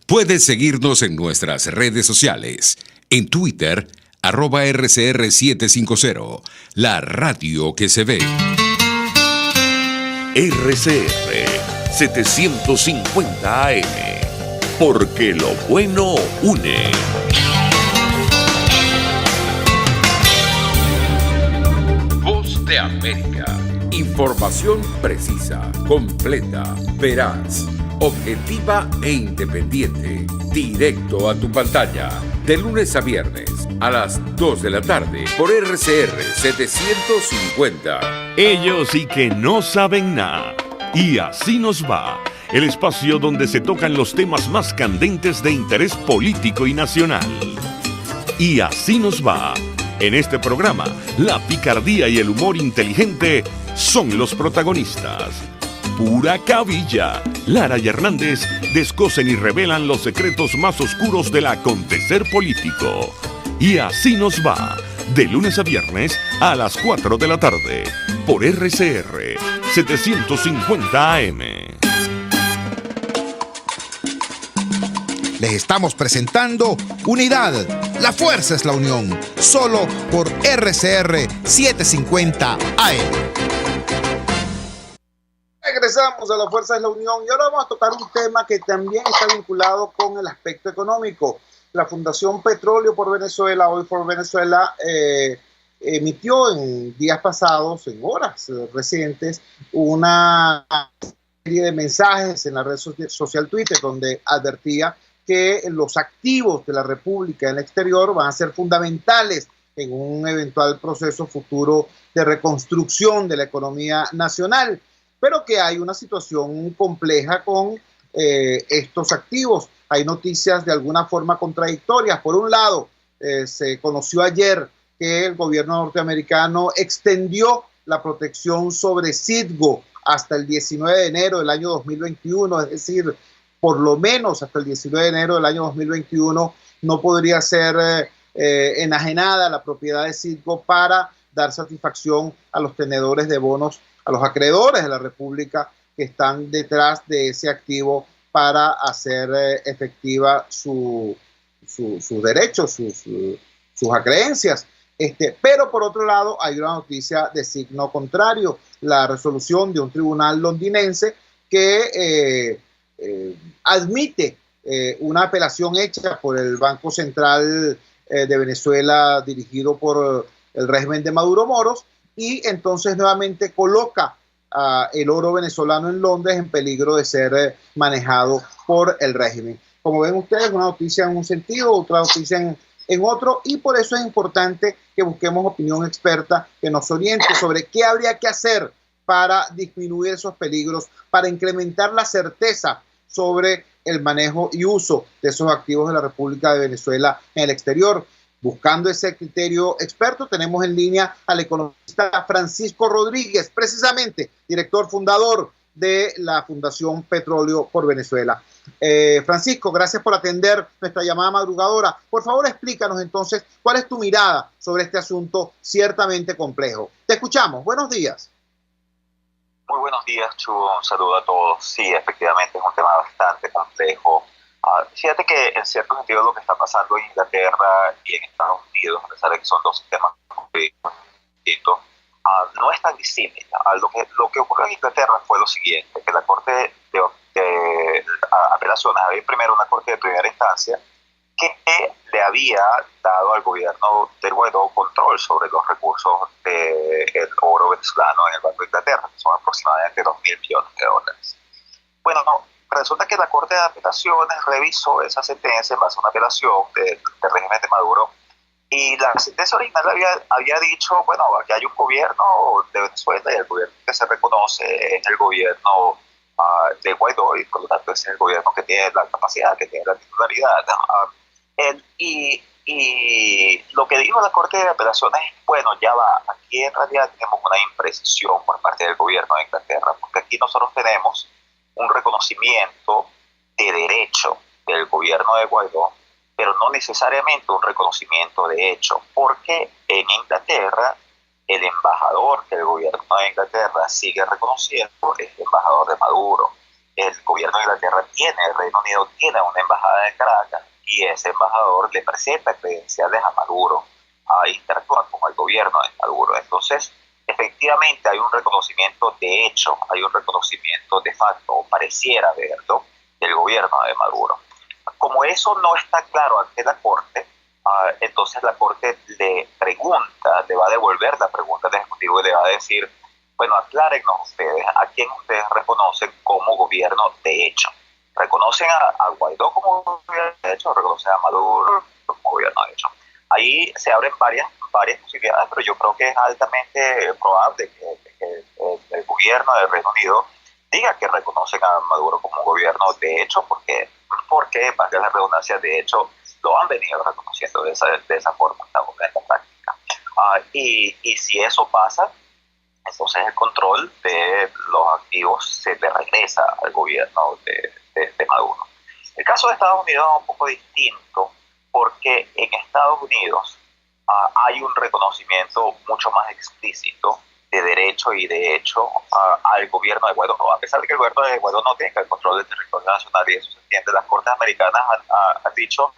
Puedes seguirnos en nuestras redes sociales. En Twitter, @RCR750, la radio que se ve. RCR 750 AM, porque lo bueno une. Voz de América. Información precisa, completa, veraz, objetiva e independiente. Directo a tu pantalla. De lunes a viernes a las 2 de la tarde por RCR 750. Ellos sí que no saben nada. Y así nos va. El espacio donde se tocan los temas más candentes de interés político y nacional. Y así nos va. En este programa, la picardía y el humor inteligente son los protagonistas. Pura cabilla. Lara y Hernández descosen y revelan los secretos más oscuros del acontecer político. Y así nos va. De lunes a viernes a las 4 de la tarde. Por RCR 750 AM. Les estamos presentando Unidad, la fuerza es la unión, solo por RCR 750 AM. Regresamos a La Fuerza es la Unión y ahora vamos a tocar un tema que también está vinculado con el aspecto económico. La Fundación Petróleo por Venezuela, Oil for Venezuela, emitió en días pasados, en horas recientes, una serie de mensajes en la red social Twitter donde advertía que los activos de la República en el exterior van a ser fundamentales en un eventual proceso futuro de reconstrucción de la economía nacional, pero que hay una situación compleja con estos activos. Hay noticias de alguna forma contradictorias. Por un lado, se conoció ayer que el gobierno norteamericano extendió la protección sobre Citgo hasta el 19 de enero del año 2021, es decir, por lo menos hasta el 19 de enero del año 2021 no podría ser enajenada la propiedad de Citgo para dar satisfacción a los tenedores de bonos, a los acreedores de la República que están detrás de ese activo para hacer efectiva sus derechos, sus acreencias. Pero por otro lado hay una noticia de signo contrario, la resolución de un tribunal londinense que admite una apelación hecha por el Banco Central de Venezuela dirigido por el régimen de Maduro Moros, y entonces nuevamente coloca el oro venezolano en Londres en peligro de ser manejado por el régimen. Como ven ustedes, una noticia en un sentido, otra noticia en otro, y por eso es importante que busquemos opinión experta que nos oriente sobre qué habría que hacer para disminuir esos peligros, para incrementar la certeza sobre el manejo y uso de esos activos de la República de Venezuela en el exterior. Buscando ese criterio experto, tenemos en línea al economista Francisco Rodríguez, precisamente director fundador de la Fundación Petróleo por Venezuela. Francisco, gracias por atender nuestra llamada madrugadora. Por favor, explícanos entonces cuál es tu mirada sobre este asunto ciertamente complejo. Te escuchamos. Buenos días. Muy buenos días, Chugo. Un saludo a todos. Sí, efectivamente es un tema bastante complejo. Fíjate que en cierto sentido lo que está pasando en Inglaterra y en Estados Unidos, a pesar de que son dos sistemas distintos, no es tan disímil. Lo que ocurrió en Inglaterra fue lo siguiente, que la Corte de Apelaciones, había primero una Corte de primera instancia que le había dado al gobierno del Guaidó control sobre los recursos del oro venezolano en el Banco de Inglaterra, que son aproximadamente 2.000 millones de dólares. Bueno, resulta que la Corte de Apelaciones revisó esa sentencia en base a una apelación del régimen de Maduro, y la sentencia original había dicho, bueno, aquí hay un gobierno de Venezuela y el gobierno que se reconoce es el gobierno de Guaidó, y por lo tanto es el gobierno que tiene la capacidad, que tiene la titularidad. Y lo que dijo la Corte de Apelaciones es, bueno, ya va, aquí en realidad tenemos una imprecisión por parte del gobierno de Inglaterra, porque aquí nosotros tenemos un reconocimiento de derecho del gobierno de Guaidó, pero no necesariamente un reconocimiento de hecho, porque en Inglaterra el embajador que el gobierno de Inglaterra sigue reconociendo es el embajador de Maduro. El gobierno de Inglaterra el Reino Unido tiene una embajada en Caracas, y ese embajador le presenta credenciales a Maduro, a interactuar con el gobierno de Maduro. Entonces, efectivamente hay un reconocimiento de hecho, hay un reconocimiento de facto, o pareciera verlo, del gobierno de Maduro. Como eso no está claro ante la Corte, entonces la Corte le va a devolver la pregunta al Ejecutivo y le va a decir, bueno, aclárenos ustedes a quién ustedes reconocen como gobierno de hecho. ¿Reconocen a Guaidó como gobierno de hecho o reconocen a Maduro como gobierno de hecho? Ahí se abren varias posibilidades, pero yo creo que es altamente probable que el gobierno del Reino Unido diga que reconocen a Maduro como un gobierno de hecho, porque para que la redundancia, de hecho, lo han venido reconociendo de esa forma en la práctica. Y si eso pasa, entonces el control de los activos se le regresa al gobierno de Maduro. El caso de Estados Unidos es un poco distinto, porque en Estados Unidos hay un reconocimiento mucho más explícito de derecho y de hecho al gobierno de Guaidó. A pesar de que el gobierno de Guaidó no tenga el control del territorio nacional, y eso se entiende, las Cortes americanas han dicho,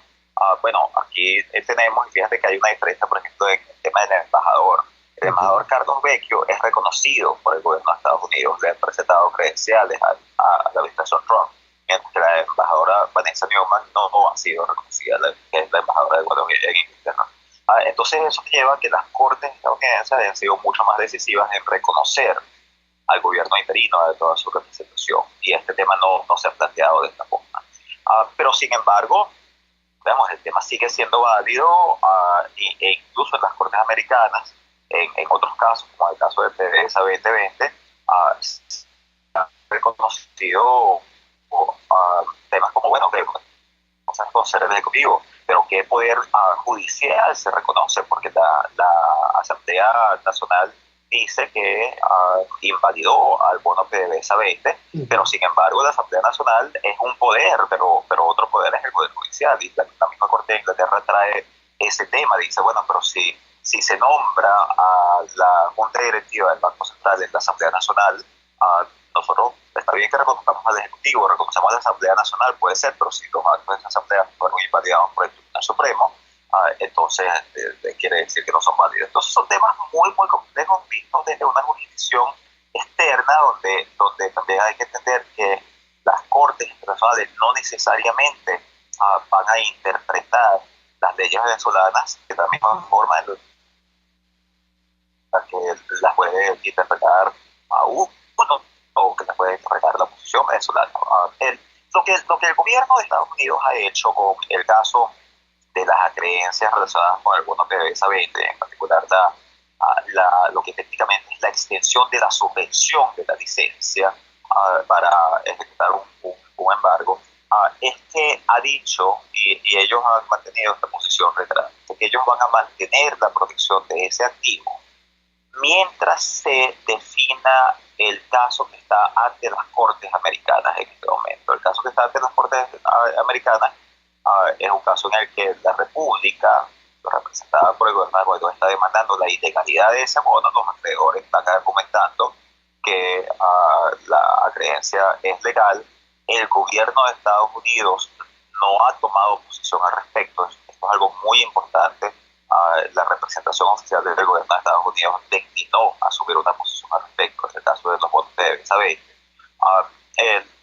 bueno, aquí tenemos, y fíjate que hay una diferencia, por ejemplo, en el tema del embajador. El embajador Carlos Vecchio es reconocido por el gobierno de Estados Unidos, le han presentado credenciales a la administración Trump, mientras que la embajadora Vanessa Newman no ha sido reconocida, que es la embajadora de Guaidó en Inglaterra. Entonces eso lleva a que las Cortes estadounidenses hayan sido mucho más decisivas en reconocer al gobierno interino de toda su representación, y este tema no se ha planteado de esta forma. Pero sin embargo, el tema sigue siendo válido, e incluso en las Cortes Cortes Americanas, en otros casos, como el caso de PDVSA 2020, se ha reconocido temas como, bueno, que con ser el ejecutivo, pero qué poder judicial se reconoce, porque la Asamblea Nacional dice que invalidó al bono PDVSA 20, pero sin embargo la Asamblea Nacional es un poder, pero otro poder es el poder judicial, y la misma Corte de Inglaterra trae ese tema, dice, bueno, pero si se nombra a la Junta Directiva del Banco Central en la Asamblea Nacional, nosotros está bien que reconozcamos al Ejecutivo, reconocemos a la Asamblea Nacional, puede ser, pero si los actos de esa Asamblea fueron invalidados por el Tribunal Supremo, entonces quiere decir que no son válidos. Entonces son temas muy, muy complejos vistos desde una jurisdicción externa, donde también hay que entender que las Cortes Internacionales no necesariamente van a interpretar las leyes venezolanas de la misma forma en la que las puede interpretar a uno o que las puede interpretar la oposición venezolana. Lo que el gobierno de Estados Unidos ha hecho con el caso de las acreencias relacionadas con el bono PDVSA 20, en particular lo que técnicamente es la extensión de la subvención de la licencia para ejecutar un embargo, es que ha dicho, y ellos han mantenido esta posición reiterada, que ellos van a mantener la protección de ese activo mientras se defina el caso que está ante las Cortes Americanas en este momento. El caso que está ante las Cortes Americanas es un caso en el que la República, representada por el gobierno de Guaidó, está demandando la ilegalidad de ese bono. Los acreedores están argumentando que la acreencia es legal. El gobierno de Estados Unidos no ha tomado posición al respecto. Esto es algo muy importante. La representación oficial del gobierno de Estados Unidos declinó asumir una posición al respecto. En el caso de los bonos de PDVSA 20.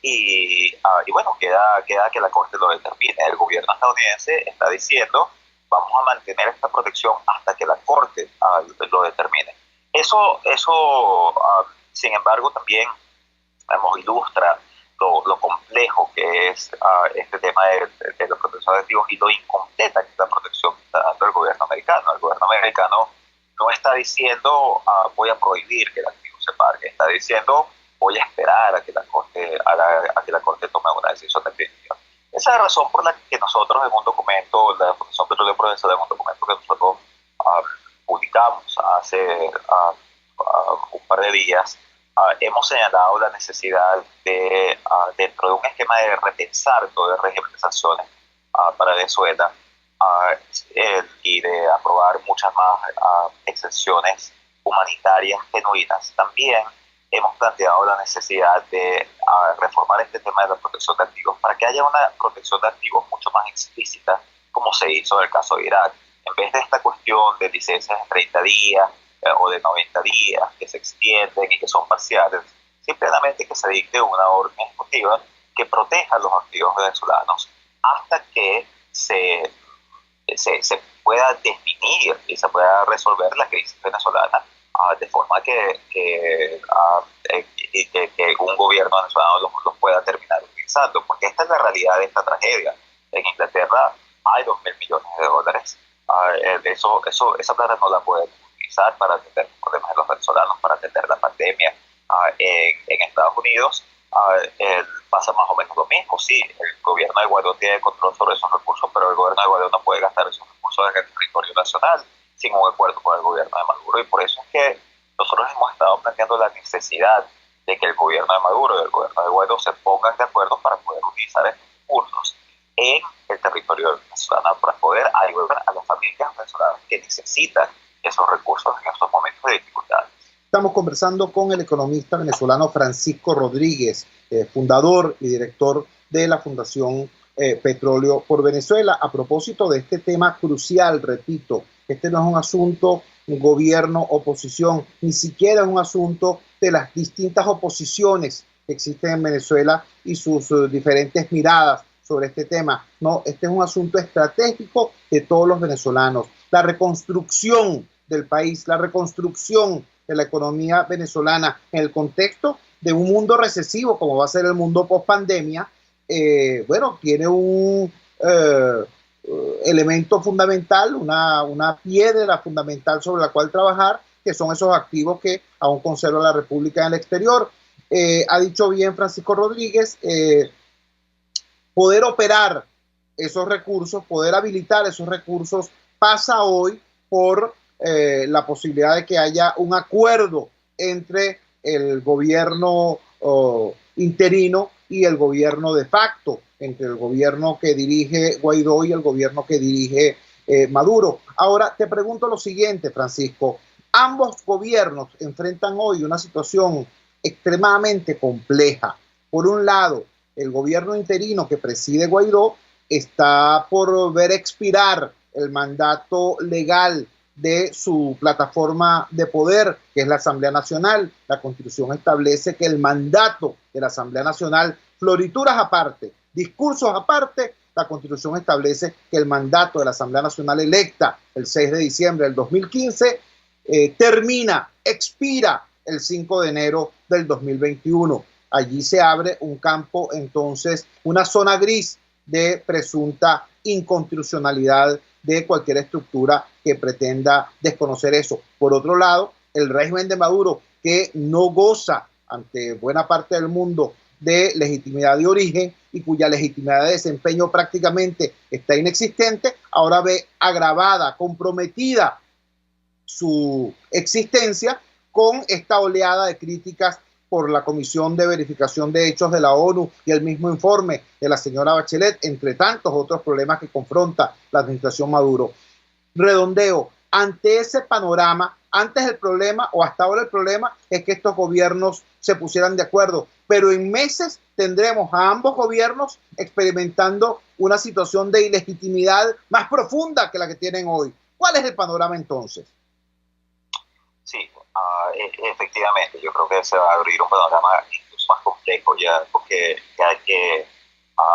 Y bueno, queda que la Corte lo determine. El gobierno estadounidense está diciendo, vamos a mantener esta protección hasta que la Corte lo determine. Eso sin embargo, también ilustra lo complejo que es este tema de la protección de activos y lo incompleta que es la protección que está dando el gobierno americano. El gobierno americano no está diciendo voy a prohibir que el activo se pague, está diciendo voy a esperar a que la Corte tome una decisión definitiva. Esa es la razón por la que nosotros en un documento, la Fundación Petróleo Progreso, en un documento que nosotros publicamos hace un par de días, hemos señalado la necesidad de, dentro de un esquema de repensar todo el régimen de sanciones para Venezuela y de aprobar muchas más exenciones humanitarias genuinas, también hemos planteado la necesidad de reformar este tema de la protección de activos para que haya una protección de activos mucho más explícita, como se hizo en el caso de Irak. En vez de esta cuestión de licencias de 30 días o de 90 días que se extienden y que son parciales, simplemente que se dicte una orden ejecutiva que proteja los activos venezolanos hasta que se pueda definir y se pueda resolver la crisis venezolana de forma que un gobierno venezolano los pueda terminar utilizando, porque esta es la realidad de esta tragedia. En Inglaterra hay 2.000 millones de dólares. Esa plata no la pueden utilizar para atender los problemas de los venezolanos, para atender la pandemia. En Estados Unidos pasa más o menos lo mismo. Sí, el gobierno de Guaidó tiene control sobre esos recursos, pero el gobierno de Guaidó no puede gastar esos recursos en el territorio nacional sin un acuerdo con el gobierno de Maduro, y por eso es que nosotros hemos estado planteando la necesidad de que el gobierno de Maduro y el gobierno de Guaidó se pongan de acuerdo para poder utilizar estos recursos en el territorio venezolano para poder ayudar a las familias venezolanas que necesitan esos recursos en estos momentos de dificultad. Estamos conversando con el economista venezolano Francisco Rodríguez, fundador y director de la Fundación Petróleo por Venezuela, a propósito de este tema crucial. Repito, este no es un asunto gobierno-oposición, ni siquiera es un asunto de las distintas oposiciones que existen en Venezuela y sus diferentes miradas sobre este tema. No, este es un asunto estratégico de todos los venezolanos. La reconstrucción del país, la reconstrucción de la economía venezolana en el contexto de un mundo recesivo como va a ser el mundo post pandemia, bueno, tiene elemento fundamental, una piedra fundamental sobre la cual trabajar, que son esos activos que aún conserva la República en el exterior. Ha dicho bien Francisco Rodríguez, poder operar esos recursos, poder habilitar esos recursos, pasa hoy por la posibilidad de que haya un acuerdo entre el gobierno interino y el gobierno de facto, entre el gobierno que dirige Guaidó y el gobierno que dirige Maduro. Ahora te pregunto lo siguiente, Francisco. Ambos gobiernos enfrentan hoy una situación extremadamente compleja. Por un lado, el gobierno interino que preside Guaidó está por ver expirar el mandato legal de su plataforma de poder, que es la Asamblea Nacional. La Constitución establece que el mandato de la Asamblea Nacional, florituras aparte, discursos aparte, la Constitución establece que el mandato de la Asamblea Nacional electa el 6 de diciembre del 2015 expira el 5 de enero del 2021. Allí se abre un campo, entonces, una zona gris de presunta inconstitucionalidad de cualquier estructura que pretenda desconocer eso. Por otro lado, el régimen de Maduro, que no goza ante buena parte del mundo de legitimidad de origen y cuya legitimidad de desempeño prácticamente está inexistente, ahora ve agravada, comprometida su existencia con esta oleada de críticas por la Comisión de Verificación de Hechos de la ONU y el mismo informe de la señora Bachelet, entre tantos otros problemas que confronta la administración Maduro. Redondeo, ante ese panorama, antes el problema, o hasta ahora el problema, es que estos gobiernos se pusieran de acuerdo, pero en meses tendremos a ambos gobiernos experimentando una situación de ilegitimidad más profunda que la que tienen hoy. ¿Cuál es el panorama entonces? Sí, efectivamente, yo creo que se va a abrir un panorama incluso más complejo ya, porque ya hay que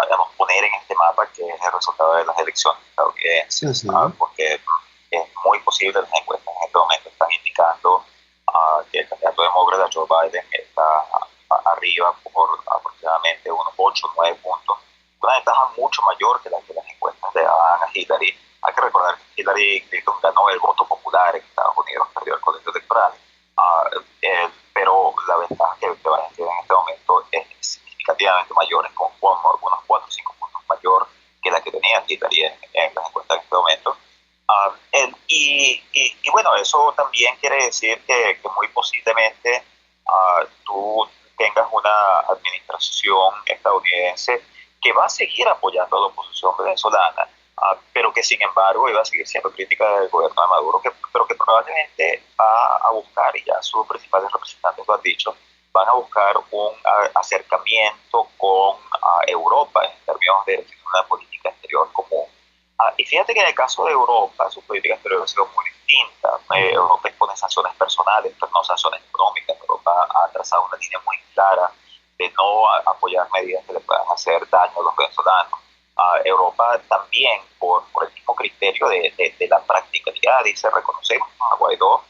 digamos, poner en este mapa que es el resultado de las elecciones estadounidenses, porque es muy posible, las encuestas en este momento están indicando que el candidato demócrata Joe Biden está arriba por aproximadamente unos 8 o 9 puntos, una ventaja mucho mayor que las encuestas le daban a Hillary. Hay que recordar que Hillary Clinton ganó el voto popular en Estados Unidos, perdió el colegio electoral, pero la ventaja que Biden tiene en este momento es significativamente mayor, es como unos 4 o 5 puntos mayor que la que tenía Hillary en las encuestas en este momento. Y bueno, eso también quiere decir que muy posiblemente tú tengas una administración estadounidense que va a seguir apoyando a la oposición venezolana, pero que sin embargo iba a seguir siendo crítica del gobierno de Maduro, pero que probablemente va a buscar, y ya sus principales representantes lo han dicho, van a buscar un acercamiento con Europa en términos de una política exterior común. Y fíjate que en el caso de Europa, su política exterior ha sido muy distinta. Europa impone sanciones personales, pero no sanciones económicas. Europa ha trazado una línea muy clara de no apoyar medidas que le puedan hacer daño a los venezolanos. Europa también, por el mismo criterio de la practicalidad, dice, reconocemos a Guaidó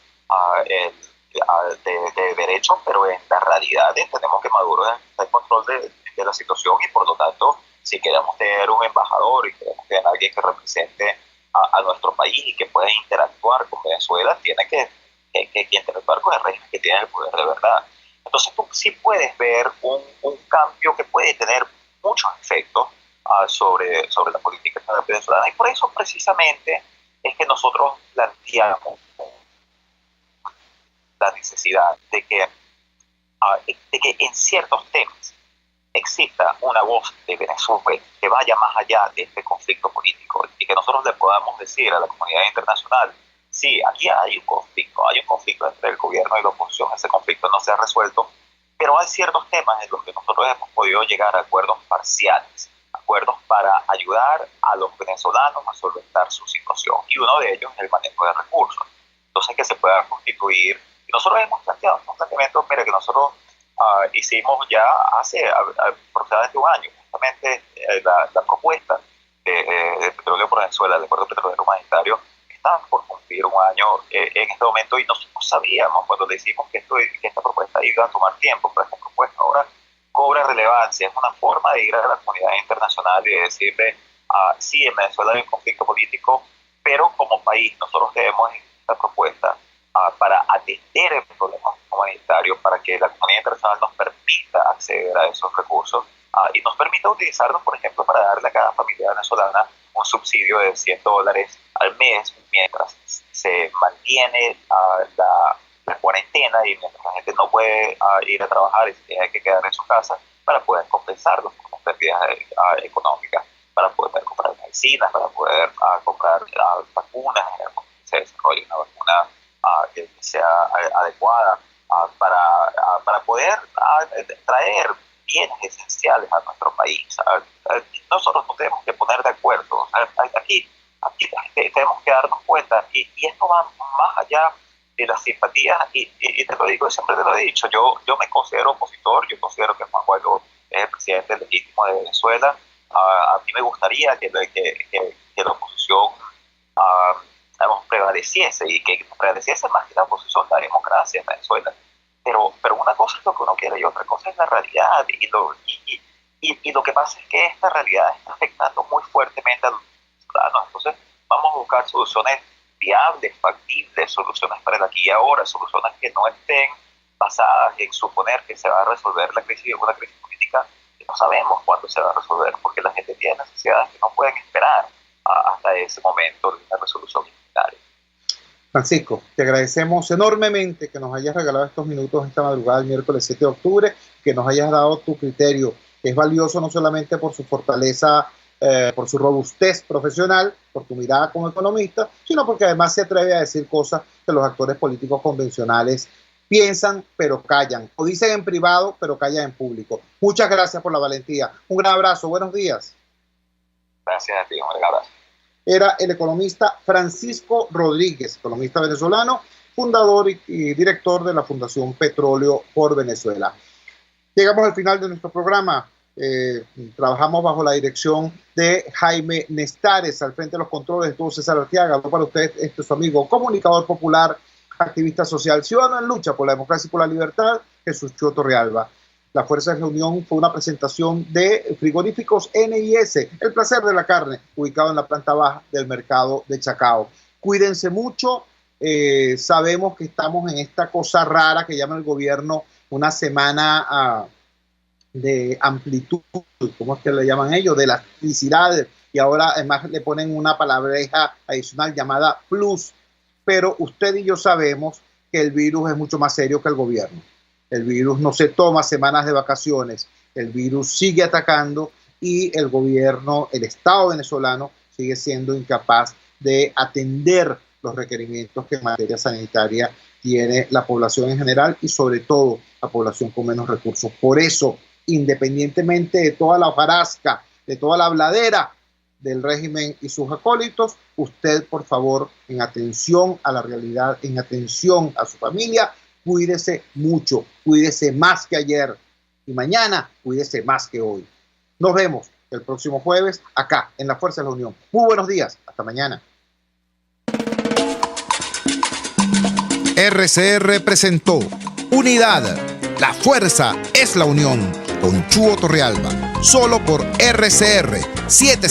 de derecho, pero en la realidad entendemos que Maduro está en control de la situación y por lo tanto, si queremos tener un embajador y queremos tener alguien que represente a nuestro país y que pueda interactuar con Venezuela, tiene que interactuar con el régimen que tiene el poder de verdad. Entonces tú sí puedes ver un cambio que puede tener muchos efectos sobre la política venezolana, y por eso precisamente es que nosotros planteamos la necesidad de que en ciertos temas exista una voz de Venezuela que vaya más allá de este conflicto político y que nosotros le podamos decir a la comunidad internacional, sí, aquí hay un conflicto entre el gobierno y la oposición, ese conflicto no se ha resuelto, pero hay ciertos temas en los que nosotros hemos podido llegar a acuerdos parciales, acuerdos para ayudar a los venezolanos a solventar su situación, y uno de ellos es el manejo de recursos. Entonces, que se pueda constituir, y nosotros hemos planteado un planteamiento, mira, que nosotros hicimos ya hace aproximadamente un año, justamente la propuesta de Petróleo por Venezuela, el acuerdo petrolero humanitario, está por cumplir un año en este momento, y nosotros sabíamos cuando le decimos que esta propuesta iba a tomar tiempo, pero esta propuesta ahora cobra relevancia, es una forma de ir a la comunidad internacional y de decirle, Sí, en Venezuela hay un conflicto político, pero como país nosotros debemos esta propuesta para atender el problema humanitario, para que la comunidad internacional nos permita acceder a esos recursos y nos permita utilizarlos, por ejemplo, para darle a cada familia venezolana un subsidio de $100 al mes mientras se mantiene la cuarentena y mientras la gente no puede ir a trabajar y se tiene que quedar en su casa, para poder compensarlos con las pérdidas económicas, para poder comprar medicinas, para poder comprar vacunas, que se desarrolle una vacuna que sea adecuada, para poder traer bienes esenciales a nuestro país. Nosotros nos tenemos que poner de acuerdo. Aquí tenemos que darnos cuenta, y esto va más allá de las simpatías, y te lo digo, siempre te lo he dicho, yo me considero opositor, yo considero que Juan Guaidó es el presidente legítimo de Venezuela. A mí me gustaría que la oposición prevaleciese, y que prevaleciese más que la oposición, la democracia en Venezuela. Pero una cosa es lo que uno quiere y otra cosa es la realidad, y lo que pasa es que esta realidad está afectando muy fuertemente a los ciudadanos. Entonces vamos a buscar soluciones viables, factibles, soluciones para el aquí y ahora, soluciones que no estén basadas en suponer que se va a resolver la crisis, una crisis política que no sabemos cuándo se va a resolver, porque la gente tiene necesidades que no pueden esperar hasta ese momento de una resolución humanitaria. Francisco, te agradecemos enormemente que nos hayas regalado estos minutos esta madrugada del miércoles 7 de octubre, que nos hayas dado tu criterio, que es valioso no solamente por su fortaleza, por su robustez profesional, por tu mirada como economista, sino porque además se atreve a decir cosas que los actores políticos convencionales piensan pero callan, o dicen en privado pero callan en público. Muchas gracias por la valentía. Un gran abrazo, buenos días. Gracias a ti, un gran abrazo. Era el economista Francisco Rodríguez, economista venezolano, fundador y director de la Fundación Petróleo por Venezuela. Llegamos al final de nuestro programa. Trabajamos bajo la dirección de Jaime Nestares, al frente de los controles estuvo César Arteaga. Para usted, este es su amigo, comunicador popular, activista social, ciudadano en lucha por la democracia y por la libertad, Jesús Chúo Torrealba. La Fuerza de la Unión fue una presentación de Frigoríficos NIS, el placer de la carne, ubicado en la planta baja del mercado de Chacao. Cuídense mucho, sabemos que estamos en esta cosa rara que llama el gobierno una semana de amplitud, ¿cómo es que le llaman ellos? De elasticidad, y ahora además le ponen una palabreja adicional llamada plus, pero usted y yo sabemos que el virus es mucho más serio que el gobierno. El virus no se toma semanas de vacaciones, el virus sigue atacando y el gobierno, el Estado venezolano sigue siendo incapaz de atender los requerimientos que en materia sanitaria tiene la población en general y sobre todo la población con menos recursos. Por eso, independientemente de toda la hojarasca, de toda la habladera del régimen y sus acólitos, usted, por favor, en atención a la realidad, en atención a su familia, cuídese mucho, cuídese más que ayer y mañana cuídese más que hoy. Nos vemos el próximo jueves acá en La Fuerza de la Unión. Muy buenos días, hasta mañana. RCR presentó Unidad, la fuerza es la unión, con Chúo Torrealba, solo por RCR 750.